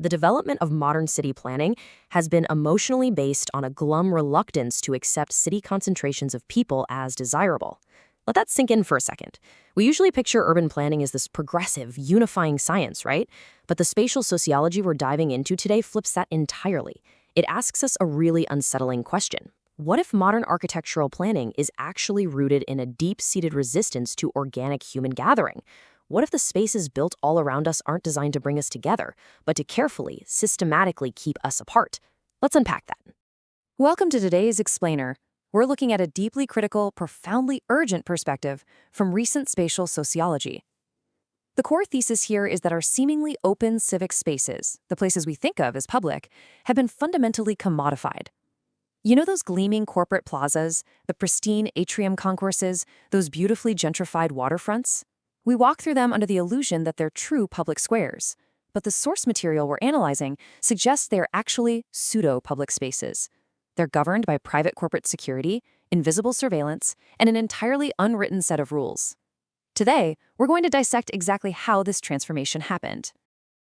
The development of modern city planning has been emotionally based on a glum reluctance to accept city concentrations of people as desirable. Let that sink in for a second. We usually picture urban planning as this progressive, unifying science, right? But the spatial sociology we're diving into today flips that entirely. It asks us a really unsettling question. What if modern architectural planning is actually rooted in a deep-seated resistance to organic human gathering? What if the spaces built all around us aren't designed to bring us together, but to carefully, systematically keep us apart? Let's unpack that. Welcome to today's Explainer. We're looking at a deeply critical, profoundly urgent perspective from recent spatial sociology. The core thesis here is that our seemingly open civic spaces, the places we think of as public, have been fundamentally commodified. You know those gleaming corporate plazas, the pristine atrium concourses, those beautifully gentrified waterfronts? We walk through them under the illusion that they're true public squares, but the source material we're analyzing suggests they're actually pseudo-public spaces. They're governed by private corporate security, invisible surveillance, and an entirely unwritten set of rules. Today, we're going to dissect exactly how this transformation happened.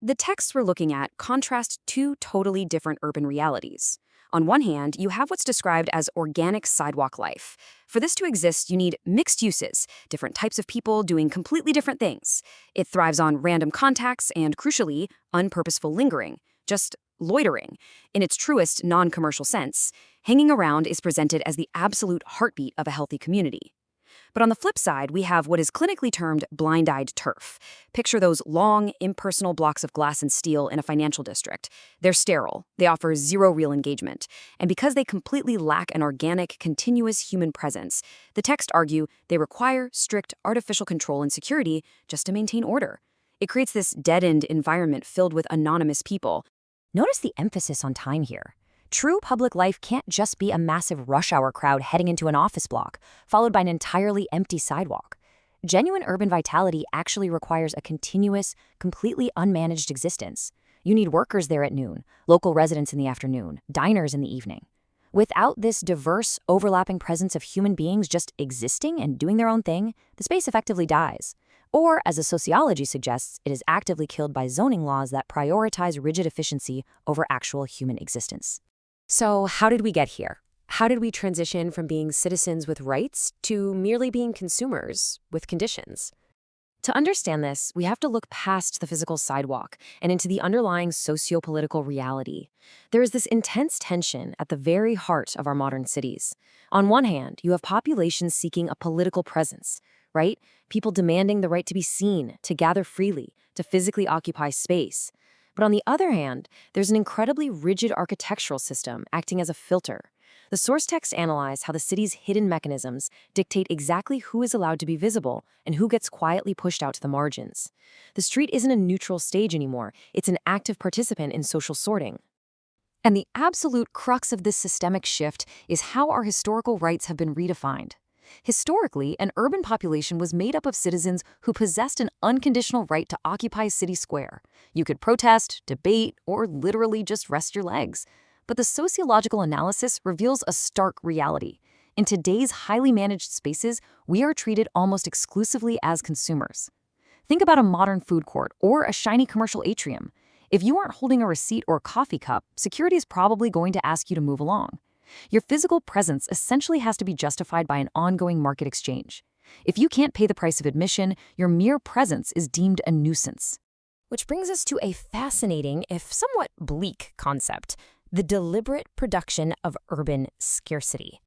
The texts we're looking at contrast two totally different urban realities. On one hand, you have what's described as organic sidewalk life. For this to exist, you need mixed uses, different types of people doing completely different things. It thrives on random contacts and, crucially, unpurposeful lingering, just loitering. In its truest non-commercial sense, hanging around is presented as the absolute heartbeat of a healthy community. But on the flip side, we have what is clinically termed blind-eyed turf. Picture those long, impersonal blocks of glass and steel in a financial district. They're sterile. They offer zero real engagement. And because they completely lack an organic, continuous human presence, the texts argue they require strict artificial control and security just to maintain order. It creates this dead-end environment filled with anonymous people. Notice the emphasis on time here. True public life can't just be a massive rush hour crowd heading into an office block, followed by an entirely empty sidewalk. Genuine urban vitality actually requires a continuous, completely unmanaged existence. You need workers there at noon, local residents in the afternoon, diners in the evening. Without this diverse, overlapping presence of human beings just existing and doing their own thing, the space effectively dies. Or, as the sociology suggests, it is actively killed by zoning laws that prioritize rigid efficiency over actual human existence. So, how did we get here? How did we transition from being citizens with rights to merely being consumers with conditions? To understand this, we have to look past the physical sidewalk and into the underlying socio-political reality. There is this intense tension at the very heart of our modern cities. On one hand, you have populations seeking a political presence, right? People demanding the right to be seen, to gather freely, to physically occupy space. But on the other hand, there's an incredibly rigid architectural system acting as a filter. The source texts analyze how the city's hidden mechanisms dictate exactly who is allowed to be visible and who gets quietly pushed out to the margins. The street isn't a neutral stage anymore, it's an active participant in social sorting. And the absolute crux of this systemic shift is how our historical rights have been redefined. Historically, an urban population was made up of citizens who possessed an unconditional right to occupy city square. You could protest, debate, or literally just rest your legs. But the sociological analysis reveals a stark reality. In today's highly managed spaces, we are treated almost exclusively as consumers. Think about a modern food court or a shiny commercial atrium. If you aren't holding a receipt or a coffee cup, security is probably going to ask you to move along. Your physical presence essentially has to be justified by an ongoing market exchange. If you can't pay the price of admission, your mere presence is deemed a nuisance. Which brings us to a fascinating, if somewhat bleak, concept: the deliberate production of urban scarcity.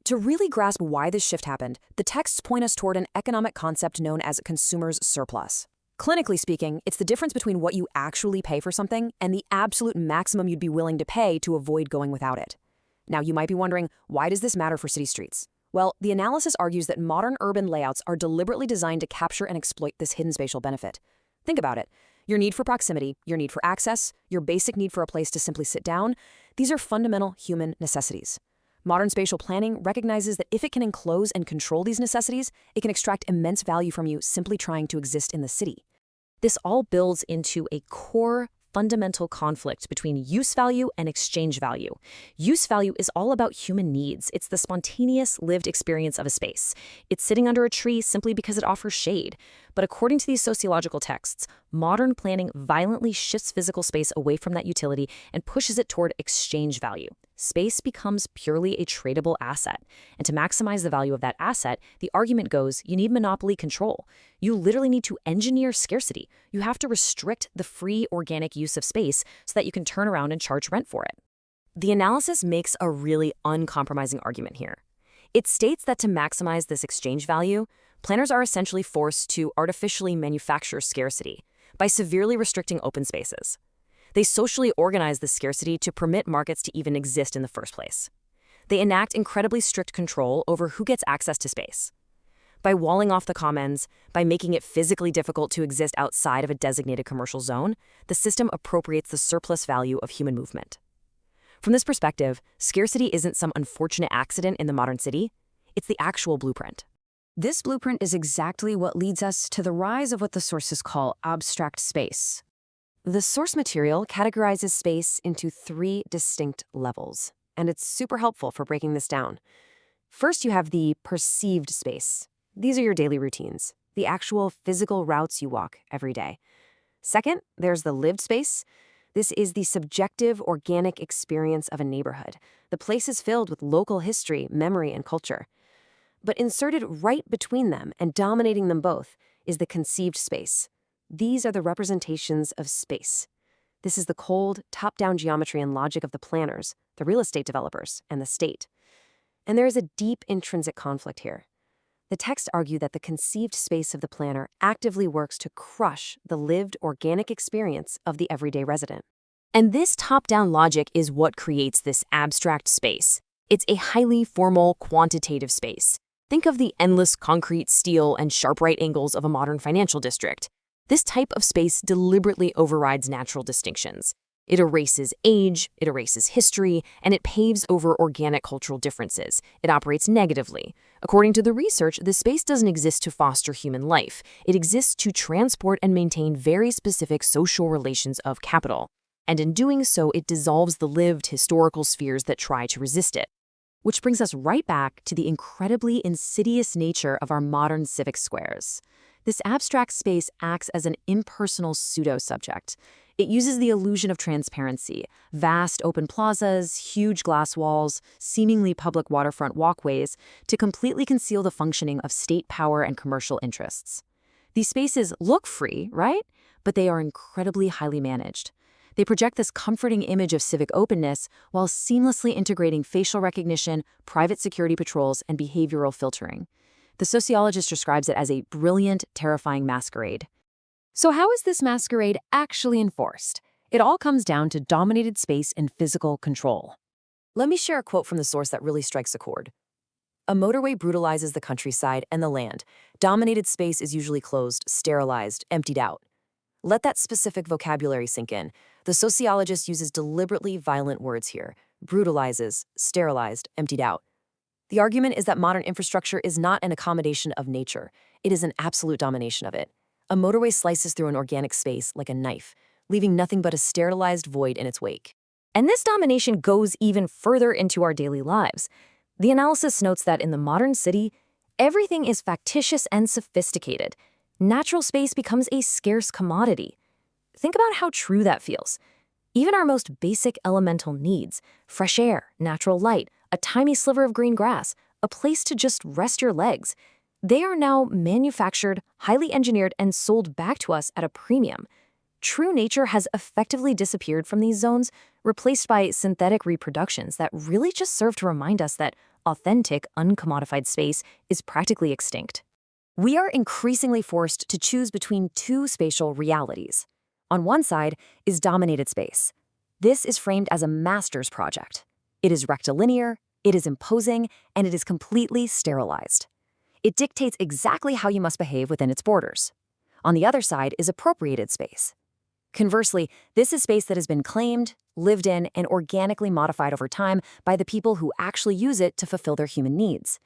To really grasp why this shift happened, the texts point us toward an economic concept known as consumer's surplus. Clinically speaking, it's the difference between what you actually pay for something and the absolute maximum you'd be willing to pay to avoid going without it. Now, you might be wondering, why does this matter for city streets? Well, the analysis argues that modern urban layouts are deliberately designed to capture and exploit this hidden spatial benefit. Think about it. Your need for proximity, your need for access, your basic need for a place to simply sit down, these are fundamental human necessities. Modern spatial planning recognizes that if it can enclose and control these necessities, it can extract immense value from you simply trying to exist in the city. This all builds into a core fundamental conflict between use value and exchange value. Use value is all about human needs. It's the spontaneous lived experience of a space. It's sitting under a tree simply because it offers shade. But according to these sociological texts, modern planning violently shifts physical space away from that utility and pushes it toward exchange value. Space becomes purely a tradable asset. And to maximize the value of that asset, the argument goes you need monopoly control. You literally need to engineer scarcity. You have to restrict the free organic use of space so that you can turn around and charge rent for it. The analysis makes a really uncompromising argument here. It states that to maximize this exchange value, planners are essentially forced to artificially manufacture scarcity by severely restricting open spaces. They socially organize the scarcity to permit markets to even exist in the first place. They enact incredibly strict control over who gets access to space. By walling off the commons, by making it physically difficult to exist outside of a designated commercial zone, the system appropriates the surplus value of human movement. From this perspective, scarcity isn't some unfortunate accident in the modern city, it's the actual blueprint. This blueprint is exactly what leads us to the rise of what the sources call abstract space. The source material categorizes space into 3 distinct levels, and it's super helpful for breaking this down. First, you have the perceived space. These are your daily routines, the actual physical routes you walk every day. Second, there's the lived space. This is the subjective, organic experience of a neighborhood. The place is filled with local history, memory, and culture. But inserted right between them and dominating them both is the conceived space. These are the representations of space. This is the cold, top-down geometry and logic of the planners, the real estate developers, and the state. And there is a deep intrinsic conflict here. The texts argue that the conceived space of the planner actively works to crush the lived, organic experience of the everyday resident. And this top-down logic is what creates this abstract space. It's a highly formal, quantitative space. Think of the endless concrete, steel, and sharp right angles of a modern financial district. This type of space deliberately overrides natural distinctions. It erases age, it erases history, and it paves over organic cultural differences. It operates negatively. According to the research, the space doesn't exist to foster human life. It exists to transport and maintain very specific social relations of capital. And in doing so, it dissolves the lived historical spheres that try to resist it. Which brings us right back to the incredibly insidious nature of our modern civic squares. This abstract space acts as an impersonal pseudo-subject. It uses the illusion of transparency, vast open plazas, huge glass walls, seemingly public waterfront walkways, to completely conceal the functioning of state power and commercial interests. These spaces look free, right? But they are incredibly highly managed. They project this comforting image of civic openness while seamlessly integrating facial recognition, private security patrols, and behavioral filtering. The sociologist describes it as a brilliant, terrifying masquerade. So how is this masquerade actually enforced? It all comes down to dominated space and physical control. Let me share a quote from the source that really strikes a chord. A motorway brutalizes the countryside and the land. Dominated space is usually closed, sterilized, emptied out. Let that specific vocabulary sink in. The sociologist uses deliberately violent words here. Brutalizes, sterilized, emptied out. The argument is that modern infrastructure is not an accommodation of nature. It is an absolute domination of it. A motorway slices through an organic space like a knife, leaving nothing but a sterilized void in its wake. And this domination goes even further into our daily lives. The analysis notes that in the modern city, everything is factitious and sophisticated. Natural space becomes a scarce commodity. Think about how true that feels. Even our most basic elemental needs, fresh air, natural light, a tiny sliver of green grass, a place to just rest your legs, they are now manufactured, highly engineered, and sold back to us at a premium. True nature has effectively disappeared from these zones, replaced by synthetic reproductions that really just serve to remind us that authentic, uncommodified space is practically extinct. We are increasingly forced to choose between 2 spatial realities. On one side is dominated space. This is framed as a master's project. It is rectilinear, it is imposing, and it is completely sterilized. It dictates exactly how you must behave within its borders. On the other side is appropriated space. Conversely, this is space that has been claimed, lived in, and organically modified over time by the people who actually use it to fulfill their human needs.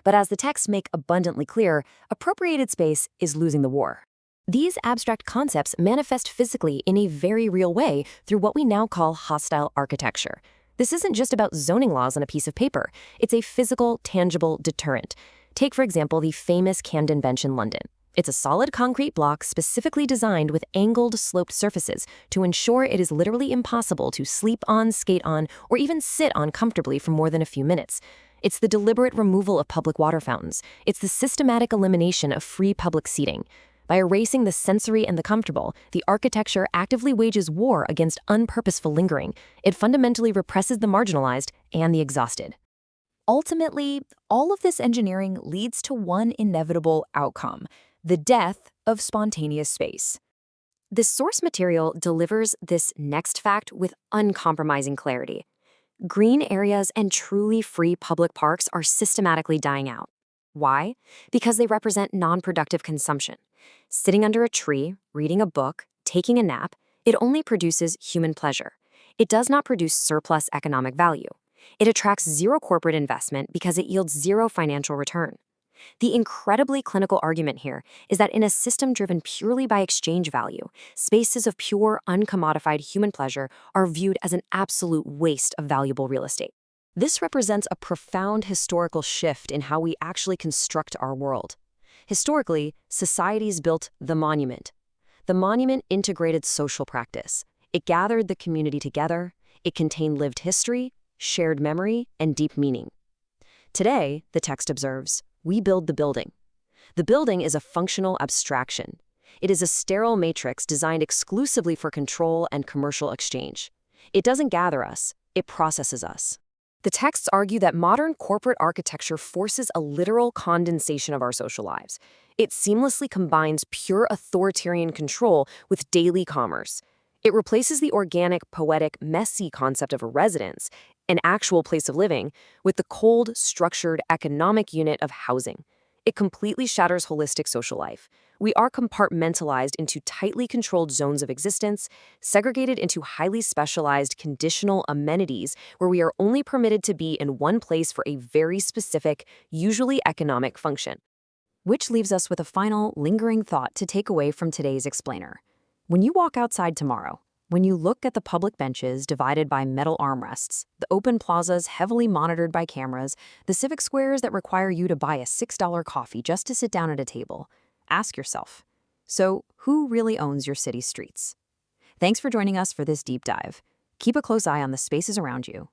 But as the texts make abundantly clear, appropriated space is losing the war. These abstract concepts manifest physically in a very real way through what we now call hostile architecture. This isn't just about zoning laws on a piece of paper. It's a physical, tangible deterrent. Take, for example, the famous Camden Bench in London. It's a solid concrete block specifically designed with angled, sloped surfaces to ensure it is literally impossible to sleep on, skate on, or even sit on comfortably for more than a few minutes. It's the deliberate removal of public water fountains. It's the systematic elimination of free public seating. By erasing the sensory and the comfortable, the architecture actively wages war against unpurposeful lingering. It fundamentally represses the marginalized and the exhausted. Ultimately, all of this engineering leads to one inevitable outcome: the death of spontaneous space. This source material delivers this next fact with uncompromising clarity. Green areas and truly free public parks are systematically dying out. Why? Because they represent non-productive consumption. Sitting under a tree, reading a book, taking a nap, it only produces human pleasure. It does not produce surplus economic value. It attracts zero corporate investment because it yields zero financial return. The incredibly clinical argument here is that in a system driven purely by exchange value, spaces of pure, uncommodified human pleasure are viewed as an absolute waste of valuable real estate. This represents a profound historical shift in how we actually construct our world. Historically, societies built the monument. The monument integrated social practice. It gathered the community together. It contained lived history, shared memory, and deep meaning. Today, the text observes, we build the building. The building is a functional abstraction. It is a sterile matrix designed exclusively for control and commercial exchange. It doesn't gather us, it processes us. The texts argue that modern corporate architecture forces a literal condensation of our social lives. It seamlessly combines pure authoritarian control with daily commerce. It replaces the organic, poetic, messy concept of a residence, an actual place of living, with the cold, structured, economic unit of housing. It completely shatters holistic social life. We are compartmentalized into tightly controlled zones of existence, segregated into highly specialized conditional amenities where we are only permitted to be in one place for a very specific, usually economic function. Which leaves us with a final, lingering thought to take away from today's explainer. When you walk outside tomorrow, when you look at the public benches divided by metal armrests, the open plazas heavily monitored by cameras, the civic squares that require you to buy a $6 coffee just to sit down at a table, ask yourself, so who really owns your city's streets? Thanks for joining us for this deep dive. Keep a close eye on the spaces around you